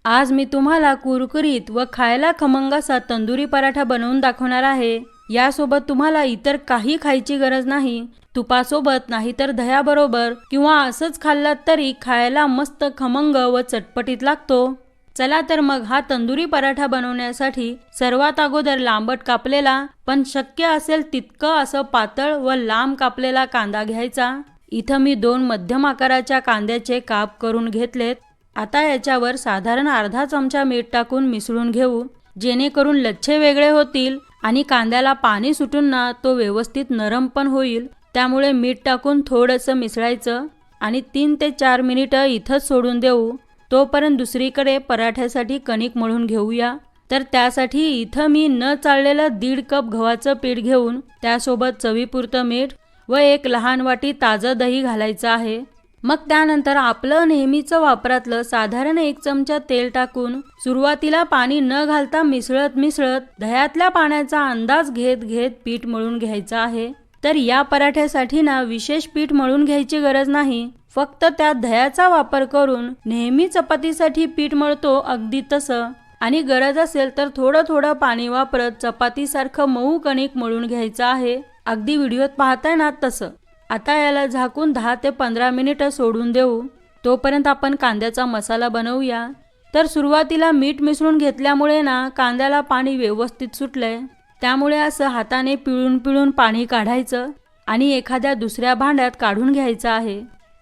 आज मी तुम्हाला कुरकुरीत व खायला खमंग असा तंदुरी पराठा बनवून दाखवणार आहे। यासोबत तुम्हाला इतर काही खायची गरज नाही। तुपासोबत नाही तर दह्याबरोबर किंवा असंच खाल्लात तरी खायला मस्त खमंग व चटपटीत लागतो। चला तर मग हा तंदुरी पराठा बनवण्यासाठी सर्वात अगोदर लांबट कापलेला पण शक्य असेल तितकं असं पातळ व लांब कापलेला कांदा घ्यायचा। इथं मी 2 मध्यम आकाराच्या कांद्याचे काप करून घेतलेत। आता याच्यावर साधारण अर्धा चमचा मीठ टाकून मिसळून घेऊ, जेणेकरून लच्छे वेगळे होतील आणि कांद्याला पाणी सुटून ना तो व्यवस्थित नरम पण होईल। त्यामुळे मीठ टाकून थोडंसं मिसळायचं आणि 3 ते 4 मिनिटं इथंच सोडून देऊ। तोपर्यंत दुसरीकडे पराठ्यासाठी कणिक मळून घेऊया। तर त्यासाठी इथं मी न चाळलेलं 1.5 कप गव्हाचं पीठ घेऊन त्यासोबत चवीपुरतं मीठ व 1 लहान वाटी ताजं दही घालायचं आहे। मग त्यानंतर आपलं नेहमीचं वापरातलं साधारण 1 चमचा तेल टाकून सुरुवातीला पाणी न घालता मिसळत दह्यातल्या पाण्याचा अंदाज घेत पीठ मळून घ्यायचं आहे। तर या पराठ्यासाठी ना विशेष पीठ मळून घ्यायची गरज नाही, फक्त त्यात दह्याचा वापर करून नेहमी चपातीसाठी पीठ मळतो अगदी तसं, आणि गरज असेल तर थोडं पाणी वापरत चपातीसारखं मऊ कणिक मळून घ्यायचं आहे, अगदी व्हिडिओत पाहताय ना तसं। आता याला झाकून 10 ते 15 मिनिटं सोडून देऊ। तोपर्यंत आपण कांद्याचा मसाला बनवूया। तर सुरुवातीला मीठ मिसळून घेतल्यामुळे ना कांद्याला पाणी व्यवस्थित सुटलंय, त्यामुळे असं हाताने पिळून पाणी काढायचं आणि एखाद्या दुसऱ्या भांड्यात काढून घ्यायचं आहे।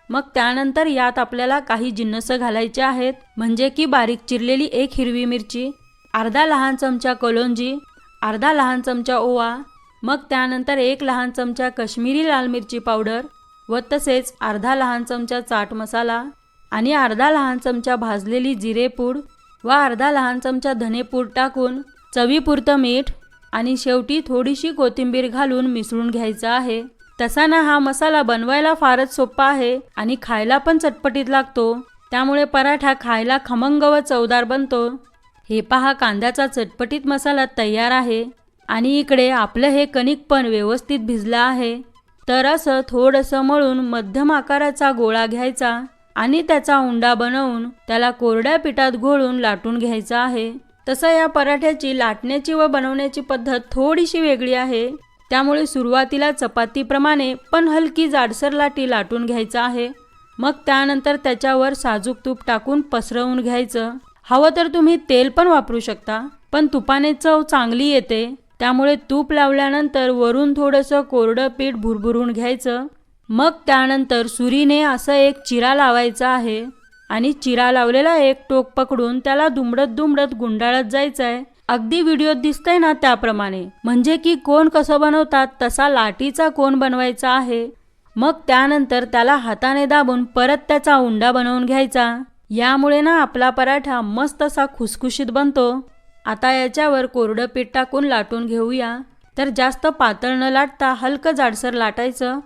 मग त्यानंतर यात आपल्याला काही जिन्नस घालायचे आहेत, म्हणजे की बारीक चिरलेली 1 हिरवी मिरची, अर्धा लहान चमचा कलोंजी, अर्धा लहान चमचा ओवा, मग त्यानंतर 1 लहान चमचा काश्मीरी लाल मिरची पावडर व तसेच अर्धा लहान चमचा चाट मसाला आणि अर्धा लहान चमचा भाजलेली जिरे पूड व अर्धा लहान चमचा धने पूड टाकून चवीपुरतं मीठ आणि शेवटी थोडीशी कोथिंबीर घालून मिसळून घ्यायचा आहे। तसा ना हा मसाला बनवायला फारच सोपा आहे आणि खायला पण चटपटीत लागतो, त्यामुळे पराठा खायला खमंग व चवदार बनतो। हे पहा, कांद्याचा चटपटीत मसाला तयार आहे आणि इकडे आपलं हे कणिक पण व्यवस्थित भिजलं आहे। तर असं थोडंसं मळून मध्यम आकाराचा गोळा घ्यायचा आणि त्याचा उंडा बनवून त्याला कोरड्या पिठात घोळून लाटून घ्यायचा आहे। तसं या पराठ्याची लाटण्याची व बनवण्याची पद्धत थोडीशी वेगळी आहे, त्यामुळे सुरुवातीला चपातीप्रमाणे पण हलकी जाडसर लाटी लाटून घ्यायचा आहे। मग त्यानंतर त्याच्यावर साजूक तूप टाकून पसरवून घ्यायचं। हवं तर तुम्ही तेल पण वापरू शकता, पण तुपाने चव चांगली येते, त्यामुळे तूप लावल्यानंतर वरून थोडंसं कोरडं पीठ भुरभुरून घ्यायचं। मग त्यानंतर सुरीने असं एक चिरा लावायचा आहे आणि चिरा लावलेला एक टोक पकडून त्याला दुमडत गुंडाळत जायचं आहे, अगदी व्हिडिओत दिसतंय ना त्याप्रमाणे, म्हणजे की कोण कसं बनवतात तसा लाटीचा कोण बनवायचा आहे। मग त्यानंतर त्याला हाताने दाबून परत त्याचा उंडा बनवून घ्यायचा। यामुळे ना आपला पराठा मस्त असा खुसखुशीत बनतो। आता याच्यावर कोरडं पीठ टाकून लाटून घेऊया। तर जास्त पातळ न लाटता हलकं जाडसर लाटायचं।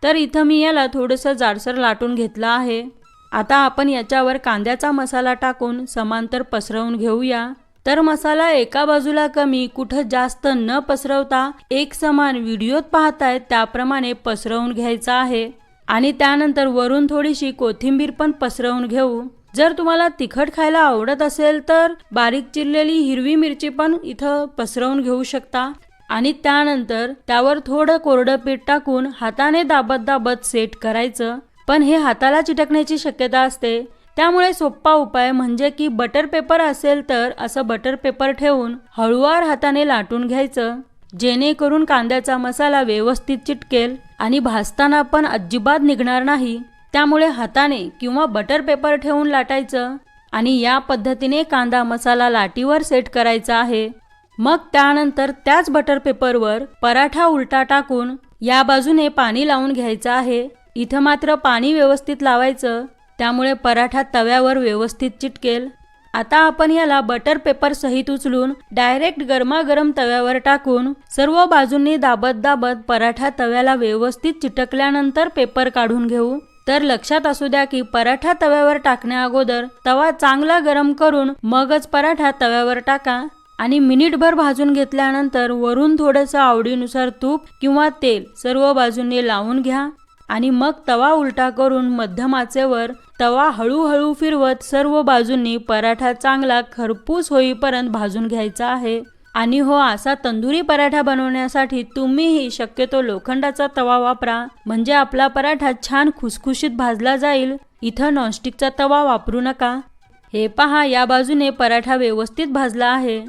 तर इथं मी याला थोडंसं जाडसर लाटून घेतलं आहे। आता आपण याच्यावर कांद्याचा मसाला टाकून समांतर पसरवून घेऊया। तर मसाला एका बाजूला कमी कुठं जास्त न पसरवता एक समान व्हिडिओत पाहताय त्याप्रमाणे पसरवून घ्यायचा आहे आणि त्यानंतर वरून थोडीशी कोथिंबीर पण पसरवून घेऊ। जर तुम्हाला तिखट खायला आवडत असेल तर बारीक चिरलेली हिरवी मिरची पण इथं पसरवून घेऊ शकता आणि त्यानंतर त्यावर थोडं कोरडं पीठ टाकून हाताने दाबत सेट करायचं, पण हे हाताला चिटकण्याची शक्यता असते, त्यामुळे सोपा उपाय म्हणजे की बटर पेपर असेल तर असं बटर पेपर ठेवून हळूवार हाताने लाटून घ्यायचं, जेणेकरून कांद्याचा मसाला व्यवस्थित चिटकेल आणि भाजताना पण अजिबात निघणार नाही। त्यामुळे हाताने किंवा बटर पेपर ठेवून लाटायचं आणि या पद्धतीने कांदा मसाला लाटीवर सेट करायचा आहे। मग त्यानंतर त्याच बटर पेपरवर पराठा उलटा टाकून या बाजूने पाणी लावून घ्यायचं आहे। इथं मात्र पाणी व्यवस्थित लावायचं, त्यामुळे पराठा तव्यावर व्यवस्थित चिटकेल। आता आपण याला बटर पेपर सहित उचलून डायरेक्ट गरमागरम तव्यावर टाकून सर्व बाजूंनी दाबत पराठा तव्याला व्यवस्थित चिटकल्यानंतर पेपर काढून घेऊ। तर लक्षात असू द्या की पराठा तव्यावर टाकण्या अगोदर तवा चांगला गरम करून मगच पराठा तव्यावर टाका आणि मिनिटभर भाजून घेतल्यानंतर वरून थोडंसं आवडीनुसार तूप किंवा तेल सर्व बाजूंनी लावून घ्या आणि मग तवा उलटा करून मध्यम आचेवर तवा हळूहळू फिरवत सर्व बाजूंनी पराठा चांगला खरपूस होईपर्यंत भाजून घ्यायचा आहे। आणि हो, असा तंदुरी पराठा बनवण्यासाठी तुम्हीही शक्यतो लोखंडाचा तवा वापरा, म्हणजे आपला पराठा छान खुसखुशीत भाजला जाईल। इथं नॉनस्टिकचा तवा वापरू नका। हे पहा, या बाजूने पराठा व्यवस्थित भाजला आहे।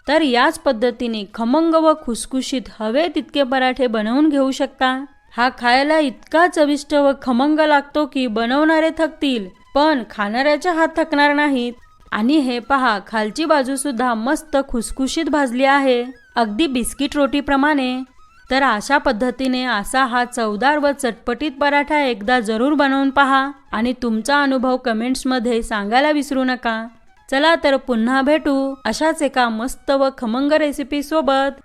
तर याच पद्धतीने खमंग व खुसखुशीत हवे तितके पराठे बनवून घेऊ शकता। हा खायला इतका चविष्ट व खमंग लागतो की बनवणारे थकतील, पण खाणाऱ्याचे हात थकणार नाहीत। आणि हे पहा, खालची बाजू सुद्धा मस्त खुसखुशीत भाजली आहे, अगदी बिस्किट रोटीप्रमाणे। तर अशा पद्धतीने असा हा चवदार व चटपटीत पराठा एकदा जरूर बनवून पहा आणि तुमचा अनुभव कमेंट्समध्ये सांगायला विसरू नका। चला तर पुन्हा भेटू अशाच एका मस्त व खमंग रेसिपी सोबत।